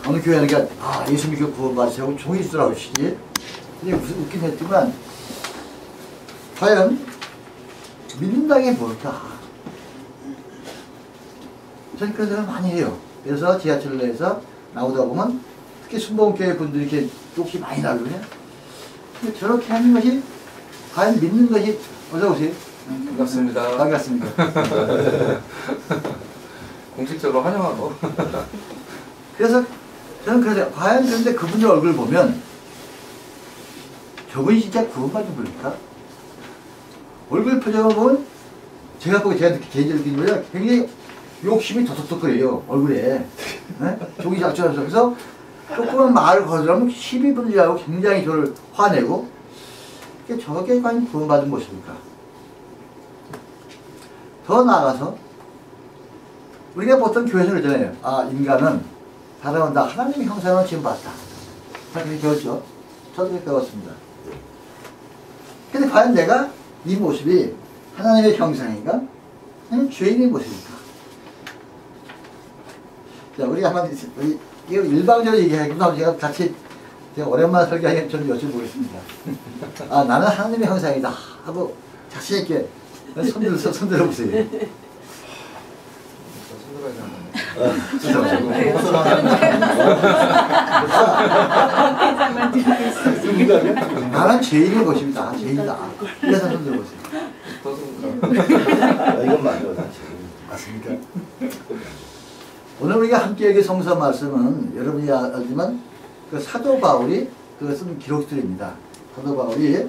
어느 교회는 그러니까 예수 믿고 구원받으시고 종이 있더라고 시기. 근데 무슨 웃긴 했지만 과연 믿는다는 게 뭘까? 저는 그런 생각을 많이 해요. 그래서 지하철 내에서 나오다 보면 특히 순복음교회 분들이 이렇게 욕이 많이 나거든요. 근데 저렇게 하는 것이 과연 믿는 것이 어서 오세요. 반갑습니다. 반갑습니다. 공식적으로 환영하고. 그래서 저는 그래서 과연 그런데 그분들 얼굴 보면 저분이 진짜 구원받은 분일까? 얼굴 표정을 보면 제가 보기 제가 개인적으로 느낀 거야 굉장히 욕심이 더덕덕거려요 얼굴에. 네? 종이 작전에서 그래서 조그만 말을 거절하면 시비 분리하고 굉장히 저를 화내고 저게 과연 구원받은 모습일까? 더 나아가서 우리가 보통 교회에서 그러잖아요. 인간은 살아온다. 하나님의 형상을 지금 봤다. 그렇게 배웠죠. 저도 그렇게 배웠습니다. 근데 과연 내가 이 모습이 하나님의 형상인가? 아니면 죄인의 모습일까? 자, 우리가 한번 이거 일방적으로 얘기하기보다 제가 같이 제가 오랜만에 설교하기엔 좀 여쭤보겠습니다. 나는 하나님의 형상이다 하고 자신 있게 손들어 보세요. 나는 죄인의 것입니다. 죄인이다. 이래서 손들어 보세요. 이건 맞아요. 맞습니까? 오늘 우리가 함께 읽은 성서 말씀은 여러분이 알지만 그 사도 바울이 쓴 기록들입니다. 사도 바울이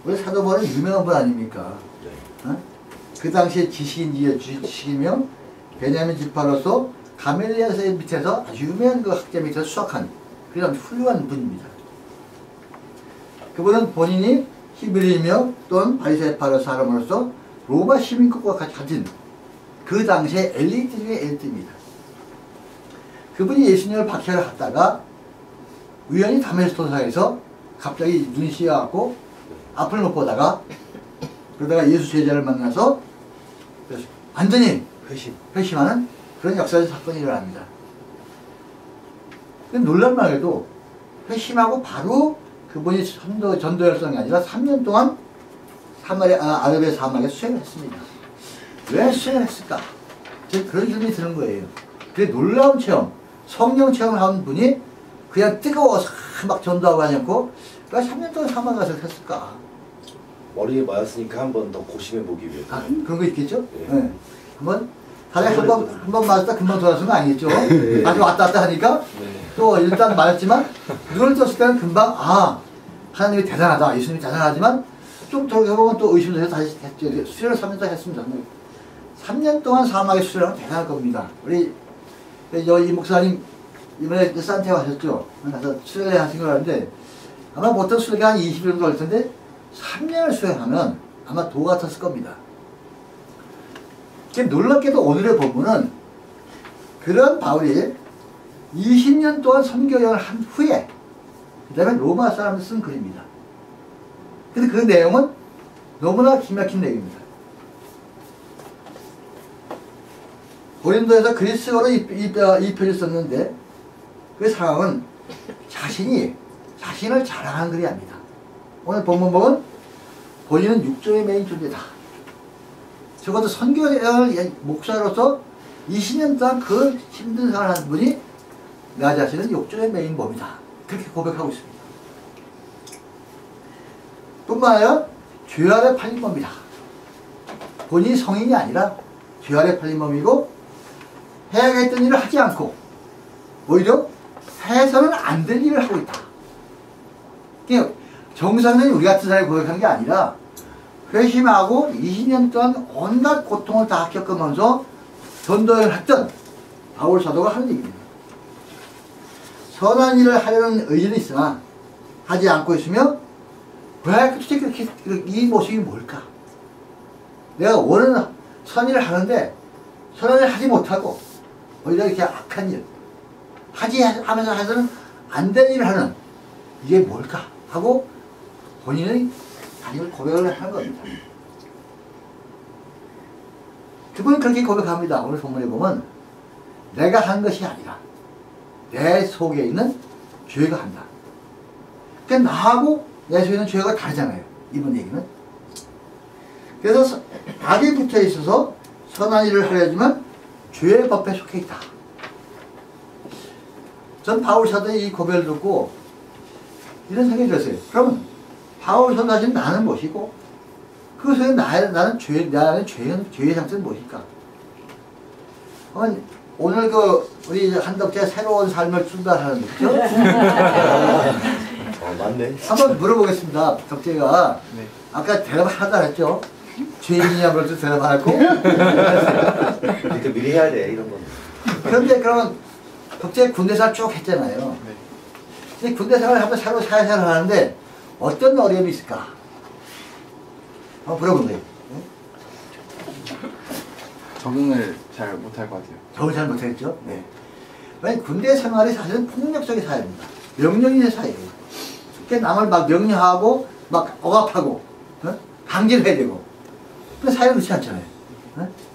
우리 사도 바울은 유명한 분 아닙니까? 그 당시에 지식이며 베냐민 지파로서 가멜리아의 밑에서 아주 유명한 그 학자 밑에서 수학한 그런 훌륭한 분입니다. 그분은 본인이 히브리이며 또는 바리새파 사람으로서 로마 시민국과 같이 가진 그 당시에 엘리트 중의 엘리트입니다. 그분이 예수님을 박해를 하다가 우연히 다메섹 도상에서 갑자기 눈이 씌어갖고 앞을 못 보다가 그러다가 예수 제자를 만나서 완전히 회심하는 그런 역사적 사건이 일어납니다. 놀랍게도 회심하고 바로 그분이 전도 열성이 아니라 3년 동안 아랍의 사막에 수행을 했습니다. 왜 수행을 했을까? 그런 질문이 드는 거예요. 그 놀라운 체험, 성령 체험을 한 분이 그냥 뜨거워서 막 전도하고 하지 않고 왜 3년 동안 사막에 가서 했을까? 머리에 맞았으니까 한 번 더 고심해 보기 위해서. 그런 거 있겠죠? 네. 네. 다들 한번 맞았다 금방 돌아서는 거 아니겠죠? 네. 아주 왔다 갔다 하니까 네. 또 일단 맞았지만 눈을 떴을 때는 금방 하나님이 대단하다, 예수님이 대단하지만 좀 돌아가보면 또 의심을 해서 다시 했죠. 수련을 3년 동안 했습니다. 3년 동안 사막에 수련하면 대단할 겁니다. 우리 이 목사님 이번에 산티아고 하셨죠? 가서 수련을 하신 걸 아는데 아마 보통 수련이 한 20일 정도 할 텐데 3년을 수행하면 아마 도 같았을 겁니다. 놀랍게도 오늘의 본문은 그런 바울이 20년 동안 선교여행을 한 후에 그 다음에 로마 사람들 쓴 글입니다. 근데 그 내용은 너무나 기막힌 내용입니다. 고린도에서 그리스어로 입혀져 썼는데 그 상황은 자신을 자랑한 글이 아닙니다. 오늘 본문 보면 본인은 육종의 메인 존재다. 적어도 선교여행을 목사로서 20년 동안 그 힘든 생활을 한 분이 나 자신은 욕종의 메인 몸이다. 그렇게 고백하고 있습니다. 뿐만 아니라 죄 아래 팔린 몸이다. 본인이 성인이 아니라 죄 아래 팔린 몸이고 해야겠던 일을 하지 않고 오히려 해서는 안 될 일을 하고 있다. 정상적인 우리 같은 사람이 고백한 게 아니라 회심하고 20년 동안 온갖 고통을 다 겪으면서 전도를 했던 바울 사도가 하는 얘기입니다. 선한 일을 하려는 의지는 있으나 하지 않고 있으며 왜 도대체 이 모습이 뭘까? 내가 원하는 선일을 하는데 선한 일을 하지 못하고 오히려 이렇게 악한 일 하면서 해서는 안 될 일을 하는 이게 뭘까? 하고 본인의 자기를 고백을 하는 겁니다. 그분은 그렇게 고백합니다. 오늘 본문에 보면 내가 한 것이 아니라 내 속에 있는 죄가 한다. 그러니까 나하고 내 속에 있는 죄가 다르잖아요. 이번 얘기는. 그래서 악이 붙어 있어서 선한 일을 하려지만 죄의 법에 속해 있다. 전 바울 사도의 이 고백을 듣고 이런 생각이 들었어요. 그러면 바울 사도 사실 나는 무엇이고 그 속에 나는 죄의 상태는 무엇일까? 오늘 우리 한덕재 새로운 삶을 출발하는 거죠? 맞네. 한번 물어보겠습니다. 덕재가 네. 아까 대답 하나도 안 했죠? 죄인이냐 그래도 대답 안 했고. 이렇게 미리 해야 돼 이런 건. 그런데 그러면 덕재 군대 생활 쭉 했잖아요. 네. 근데 군대 생활을 하면 새로 사회생활을 하는데 어떤 어려움이 있을까? 한번 물어본 거예요. 적응을 잘 못할 것 같아요. 적응 잘 못했죠? 네. 왜냐면 군대 생활이 사실은 폭력적인 사회입니다. 명령의 사회예요. 그러니까 남을 막 명령하고 막 억압하고 강제로 해야 되고. 근데 사회는 그렇지 않잖아요.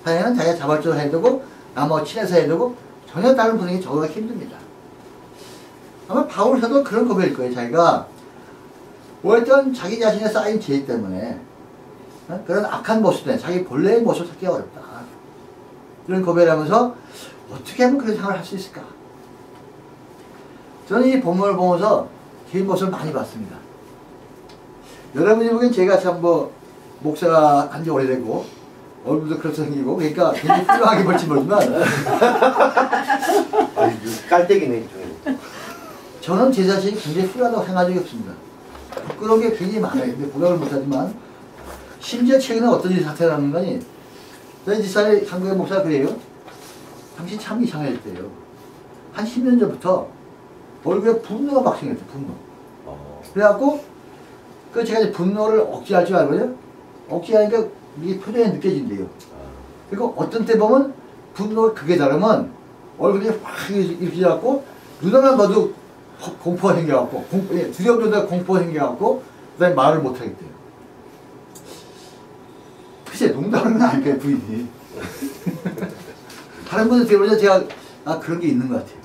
사회는 자기가 자발적으로 해야 되고 남하고 친해서 해야 되고 전혀 다른 분위기에 적응하기 힘듭니다. 아마 바울서도 그런 고백일 거예요. 자기가 오랫동안 자기 자신의 쌓인 죄 때문에 그런 악한 모습 때문에 자기 본래의 모습을 찾기가 어렵다. 이런 고백을 하면서 어떻게 하면 그런 생활을 할 수 있을까? 저는 이 본문을 보면서 제 모습을 많이 봤습니다. 여러분이 보기엔 제가 참 목사가 한 지 오래되고 얼굴도 그렇게 생기고 그러니까 굉장히 훌륭하게 볼지 모르지만 깔때기네 일종의. 저는 제 자신이 굉장히 훌륭하다고 생각한 적이 없습니다. 그런 게 굉장히 많아요. 근데 고백을 못하지만 심지어 최근에 어떤 일이 사태라는 거니 저희 집사람이 한국의 목사가 그래요. 당신 참 이상해졌대요. 한 10년 전부터 얼굴에 분노가 막 생겼대요. 분노. 그래갖고 제가 이제 분노를 억제할 줄 알거든요. 억제하니까 이게 표정에 느껴진대요. 그리고 어떤 때 보면 분노가 극에 다르면 얼굴이 확 이렇게 해갖고 눈 하나 봐도 공포가 생겨갖고 두려움 정도의 공포가 생겨갖고 그 다음에 말을 못하겠대요. 글쎄 농담은 아닐까요 부인이. 다른 분들 들어보니까 제가 그런 게 있는 것 같아요.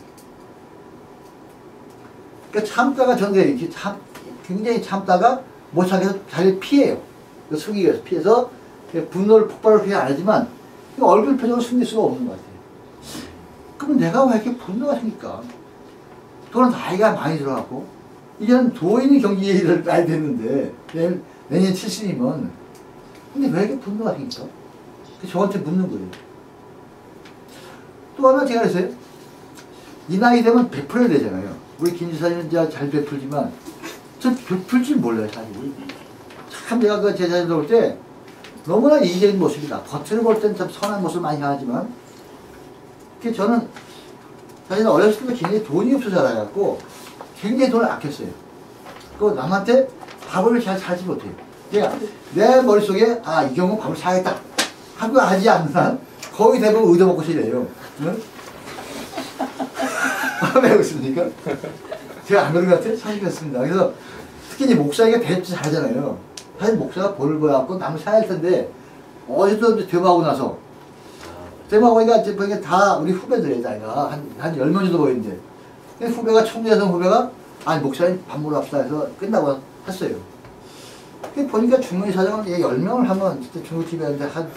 그러니까 참다가 전에 이렇게 굉장히 참다가 못 참겠어 자기를 피해요. 숨기기 위해서 피해서 분노를 폭발을 그냥 안 하지만 얼굴 표정을 숨길 수가 없는 것 같아요. 그럼 내가 왜 이렇게 분노가 생길까? 또는 나이가 많이 들어갔고 이제는 도인이 경기에 이를 나이 됐는데 내년 70이면 근데 왜 이렇게 분노가 생길까? 저한테 묻는 거예요. 또 하나 제가 그랬어요. 이 나이 되면 베풀어야 되잖아요. 우리 김 지사님은 잘 베풀지만 전 베풀 줄 몰라요 사실. 참 내가 그 제자들 볼 때 너무나 이기적인 모습이다. 겉으로 볼 때는 참 선한 모습을 많이 하지만 저는 사실 어렸을 때 굉장히 돈이 없어서 자라갖고 굉장히 돈을 아꼈어요. 그 남한테 밥을 잘 사지 못해요. 그러니까 내 머릿속에 이 경우 밥을 사야겠다 하고 하지 않는 한 거의 대부분 의도 먹고시래요. 응? 왜 그렇습니까? 제가 안 그런 것 같아요? 사실 그렇습니다. 그래서 특히 이제 목사에게 대접도 잘하잖아요. 사실 목사가 벌을 보여갖고 남을 사야 할 텐데 어제도 대박하고 나서 대박하니까 이제 보니까 다 우리 후배들이에요. 나이가 한 10명 정도 보이는데 후배가 총재선 후배가 아니 목사님 밥 먹으러 갑시다 해서 끝나고 했어요. 보니까 중국인 사장은 10명을 하면 진짜 중국집에 하는데 한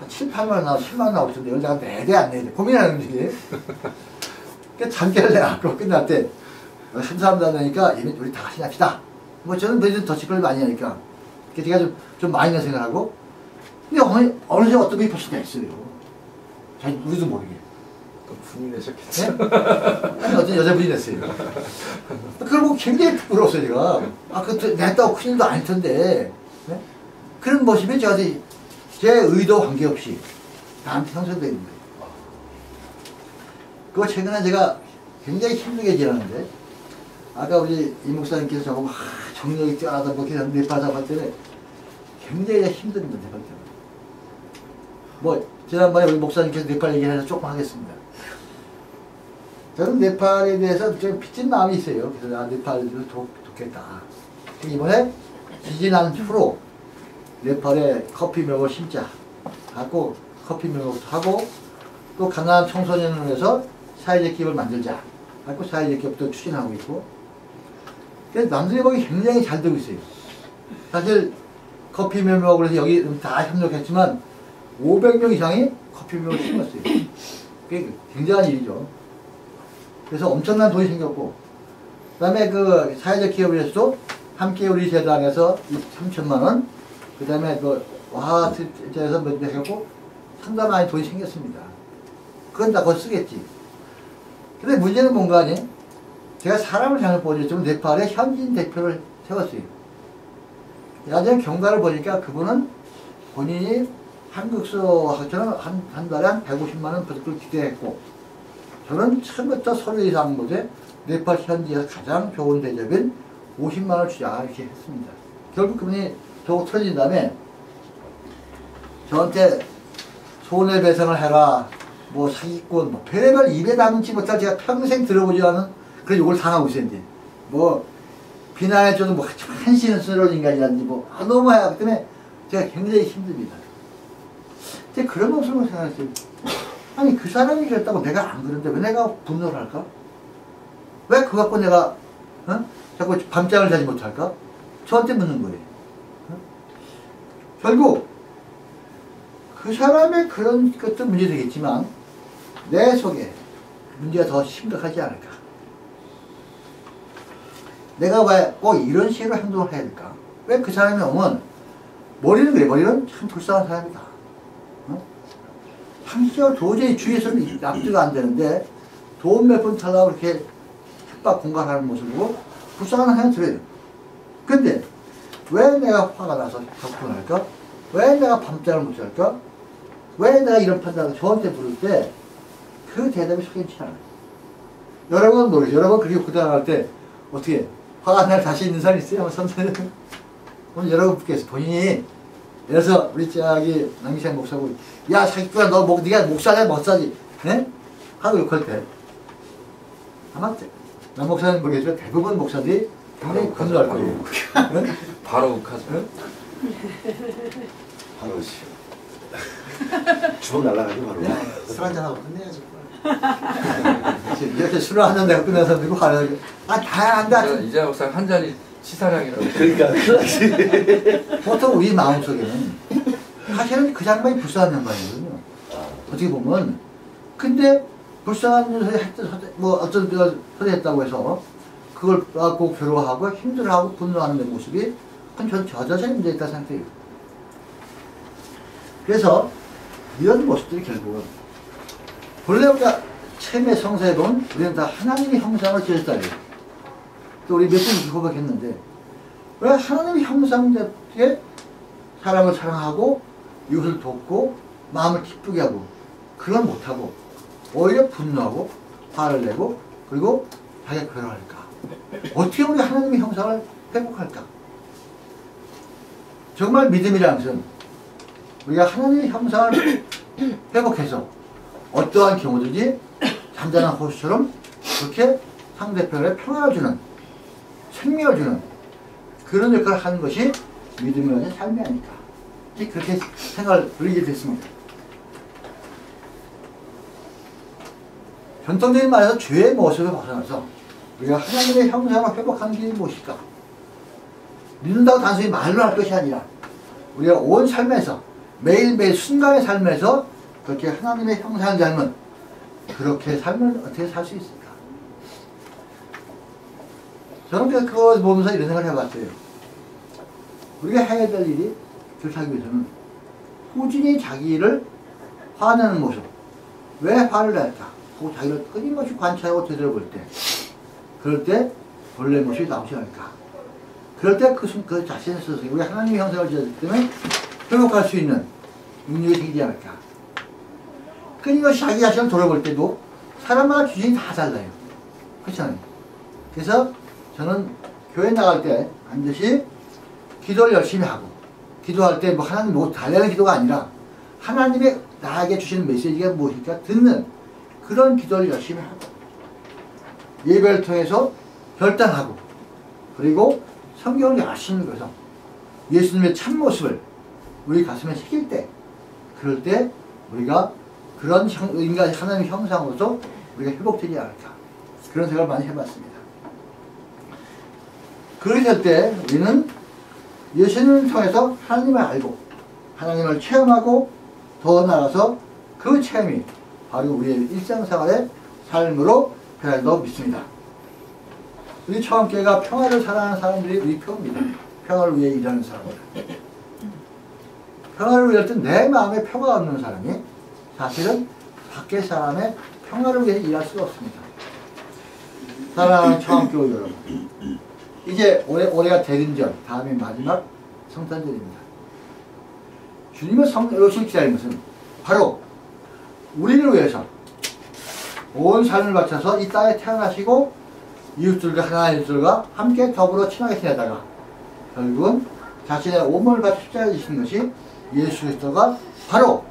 7, 8만원 나오고 10만원 나오고 있는데 여자가 내대 안 내대 고민하는 음식이에요. 잠결을 내갖고 끝날 때 한 사람도 안 나니까 이미 우리 다 같이 합시다. 저는 매일 더치콜을 많이 하니까 제가 좀 많이 나 생각하고 근데 어느 새 어떤 분이 벌써 냈어요. 우리도 모르게. 분이 내셨겠죠. 네? 아니 어떤 여자분이 냈어요. 그걸 보고 굉장히 부끄러웠어요 제가. 그 냈다고 큰일도 아닐 텐데 네? 그런 모습이 제 의도 관계없이 나한테 형성되어 있는 거예요. 그거 최근에 제가 굉장히 힘들게 지냈는데 아까 우리 이 목사님께서 저보고 정력이 뛰어나다 뭐 이렇게 네팔 할 때는 굉장히 힘듭니다. 네팔 때는. 지난번에 우리 목사님께서 네팔 얘기를 해서 조금 하겠습니다. 저는 네팔에 대해서 좀 빚진 마음이 있어요. 그래서 네팔을 돕겠다. 이번에 지지난 후로 네팔에 커피 묘목을 심자 하고 커피 묘목도 하고 또 가난한 청소년을 위해서 사회적 기업을 만들자 갖고 사회적 기업도 추진하고 있고. 그래서 남들이 보기 굉장히 잘 되고 있어요. 사실 커피 묘목으로 해서 여기 다 협력했지만 500명 이상이 커피 묘목을 심었어요. 그게 굉장한 일이죠. 그래서 엄청난 돈이 생겼고, 그 다음에 그 사회적 기업에서도 함께 우리 재단에서 3천만원, 그 다음에 그 와하트에서 몇 개 했고, 상당히 많이 돈이 생겼습니다. 그건 다 곧 쓰겠지. 근데 문제는 뭔가 아니? 제가 사람을 잘못 보여줬지만 네팔에 현지인 대표를 세웠어요. 나중에 경과를 보니까 그분은 본인이 한국서학처럼 한 달에 한 150만원 버티고 기대했고, 저는 처음부터 서류 이상 못해 네팔 현지에서 가장 좋은 대접인 50만원을 주자 이렇게 했습니다. 결국 그분이 저거 틀어진 다음에 저한테 손해배상을 해라, 뭐 사기꾼, 뭐 별의별 입에 담지 못할 제가 평생 들어보지 않은 그런 욕을 당하고 있어요. 이제 뭐 비난해줘도 뭐 한시스러운 인간이라든지 뭐 너무 하기 때문에 제가 굉장히 힘듭니다. 근데 그런 모습을 생각했어요. 아니 그 사람이 그랬다고 내가 안 그런데 왜 내가 분노를 할까? 왜 그거 갖고 내가 자꾸 밤잠을 자지 못할까? 저한테 묻는 거예요. 결국 그 사람의 그런 것도 문제되겠지만 내 속에 문제가 더 심각하지 않을까? 내가 왜 꼭 이런 식으로 행동을 해야 될까? 왜 그 사람이 오면 머리는 그래, 머리는 참 불쌍한 사람이다. 상식적으로 도저히 주위에서는 납득가 안 되는데 돈 몇 푼 달라고 이렇게 협박 공갈하는 모습을 보고 불쌍한 생각이 들어요. 근데 왜 내가 화가 나서 접근할까? 왜 내가 밤잠을 못 잘까? 왜 내가 이런 판단을 저한테 부를 때 그 대답이 속연치 않아요. 여러분은 모르겠어요. 여러분 그렇게 고등학교 때 어떻게 화가 날 자신 있는 사람 있어요? 선생님. 오늘 여러분 께서 본인이 그래서 우리 저기 남기생 목사고 야 사기꾼아 너 네가 목사냐 목사지 네? 하고 욕할 때 아마 남 목사는 모르겠지만 대부분 목사들이 굉장히 분노할 거예요. 바로 욱하죠. 바로 주먹 날라가죠 바로. 술 한잔하고 끝내야죠. 이렇게 술을 한잔 내가 끝내서 누구 화내는 다 한다. 이재 목사 한 잔이 치사량이라고. 그러니까 보통 우리 마음속에는 사실은 그 양반이 불쌍한 양반이거든요. 어떻게 보면. 근데 불쌍한 소리 뭐 어떤 소리 했다고 해서 그걸 갖고 괴로워하고 힘들어하고 분노하는 내 모습이 그건 저는 저 자신이 문제있다 생각해요. 그래서 이런 모습들이 결국은 본래 우리가 처음에 성서에 보면 우리는 다 하나님의 형상을 지었다. 또 우리 몇번 고백했는데 왜 하나님의 형상답게 사람을 사랑하고 이웃을 돕고 마음을 기쁘게 하고 그걸 못하고 오히려 분노하고 화를 내고 그리고 자기가 괴로워할까? 어떻게 우리 하나님의 형상을 회복할까? 정말 믿음이라는 것은 우리가 하나님의 형상을 회복해서 어떠한 경우든지 잔잔한 호수처럼 그렇게 상대편에 평안을 주는 생명을 주는 그런 역할을 하는 것이 믿음의 삶이 아닐까 그렇게 생각을 드리게 됐습니다. 전통적인 말에서 죄의 모습을 벗어나서 우리가 하나님의 형상을 회복하는 길이 무엇일까? 믿는다고 단순히 말로 할 것이 아니라 우리가 온 삶에서 매일매일 순간의 삶에서 그렇게 하나님의 형상을 닮은 그렇게 삶을 어떻게 살 수 있을까? 저는 그거 보면서 이런 생각을 해봤어요. 우리가 해야 될 일이 그렇게 하기 위해서는 꾸준히 자기를 화내는 모습 왜 화를 낼까? 그 자기를 끊임없이 관찰하고 되돌아볼 때 그럴 때 본래 모습이 나오지 않을까? 그럴 때 그 자신의 스스로 우리 하나님의 형상을 지었기 때문에 회복할 수 있는 능력이 생기지 않을까? 끊임없이 자기 자신을 돌아볼 때도 사람마다 기준이 다 달라요. 그렇잖아요. 그래서 저는 교회 나갈 때 반드시 기도를 열심히 하고 기도할 때 뭐 하나님 뭐 달래는 기도가 아니라 하나님의 나에게 주시는 메시지가 무엇일까 듣는 그런 기도를 열심히 하고 예배를 통해서 결단하고 그리고 성경을 열심히 읽어서 예수님의 참모습을 우리 가슴에 새길 때 그럴 때 우리가 그런 인간 하나님의 형상으로서 우리가 회복되지 않을까 그런 생각을 많이 해봤습니다. 그랬을 때 우리는 예수님을 통해서 하나님을 알고 하나님을 체험하고 더 나아가서 그 체험이 바로 우리의 일상생활의 삶으로 변할도 믿습니다. 우리 처음교회가 평화를 사랑하는 사람들이 우리 표입니다. 평화를 위해 일하는 사람들. 평화를 위할 때 내 마음에 평화가 없는 사람이 사실은 밖의 사람의 평화를 위해 일할 수가 없습니다. 사랑하는 처음교회 여러분, 이제 올해가 대림절, 다음이 마지막 성탄절입니다. 주님의 오실 기다리는 것은 바로 우리를 위해서 온 삶을 바쳐서 이 땅에 태어나시고 이웃들과 하나님들과 함께 더불어 친하게 지내다가 결국은 자신의 온몸을 바쳐 십자가에 지신 것이 예수 그리스도가 바로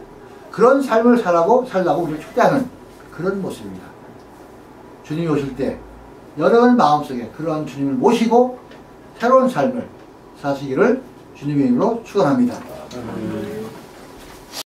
그런 삶을 살라고 우리를 초대하는 그런 모습입니다. 주님이 오실 때 여러분 마음속에 그런 주님을 모시고 새로운 삶을 사시기를 주님의 이름으로 축원합니다.